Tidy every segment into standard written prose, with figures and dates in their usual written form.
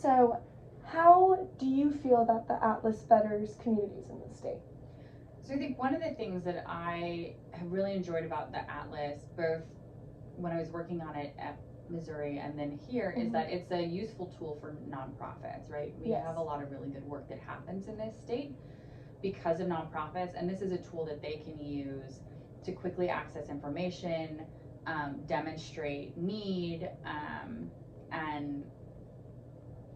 So, how do you feel that the Atlas betters communities in the state? So I think one of the things that I have really enjoyed about the Atlas, both when I was working on it at Missouri and then here, is that it's a useful tool for nonprofits, right? We Yes. have a lot of really good work that happens in this state because of nonprofits, and this is a tool that they can use to quickly access information, demonstrate need,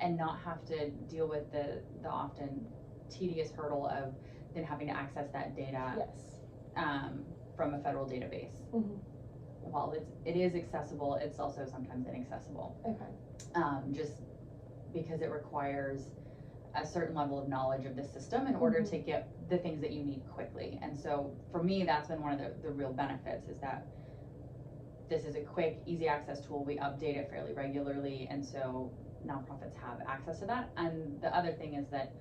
and not have to deal with the often tedious hurdle of then having to access that data Yes. from a federal database. Mm-hmm. While it is accessible, it's also sometimes inaccessible. Okay. Just because it requires a certain level of knowledge of the system in order to get the things that you need quickly. And so for me, that's been one of the real benefits, is that this is a quick, easy access tool. We update it fairly regularly, and so nonprofits have access to that. And the other thing is that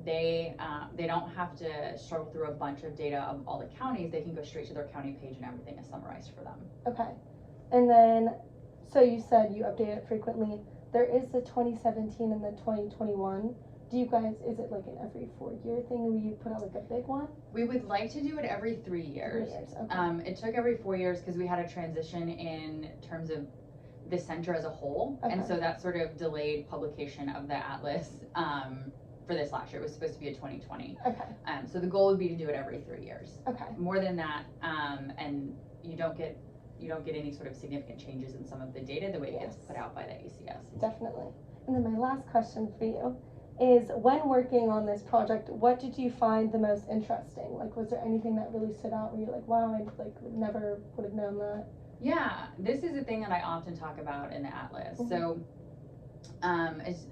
they don't have to struggle through a bunch of data of all the counties. They can go straight to their county page and everything is summarized for them. Okay. And then, so you said you update it frequently. There is the 2017 and the 2021. Do you guys, is it like an every 4-year thing, or you put out like a big one? We would like to do it every 3 years. 3 years, okay. It took every 4 years because we had a transition in terms of the center as a whole. Okay. And so that sort of delayed publication of the Atlas for this last year. It was supposed to be a 2020. Okay. So the goal would be to do it every 3 years. Okay. More than that, and you don't get any sort of significant changes in some of the data the way it gets put out by the ACS. Definitely. And then my last question for you is, when working on this project, what did you find the most interesting? Like, was there anything that really stood out where you're like, wow, I like never would have known that? Yeah, this is a thing that I often talk about in the Atlas. So, as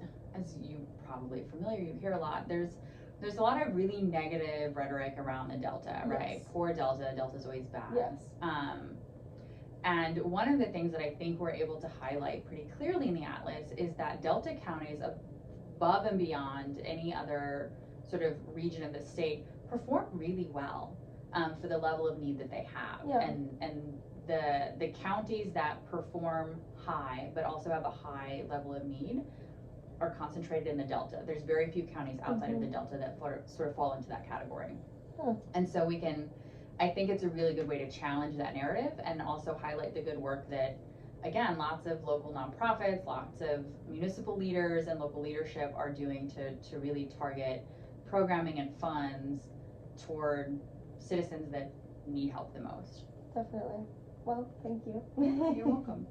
you probably familiar, you hear a lot. There's a lot of really negative rhetoric around the Delta, right? Yes. Poor Delta. Delta's always bad. Yes. And one of the things that I think we're able to highlight pretty clearly in the Atlas is that Delta counties, above and beyond any other sort of region of the state, perform really well for the level of need that they have. Yeah. And the counties that perform high but also have a high level of need are concentrated in the Delta. There's very few counties outside of the Delta that sort of fall into that category. And so I think it's a really good way to challenge that narrative and also highlight the good work that, again, lots of local nonprofits, lots of municipal leaders and local leadership are doing to really target programming and funds toward citizens that need help the most. Definitely. Well, thank you. You're welcome.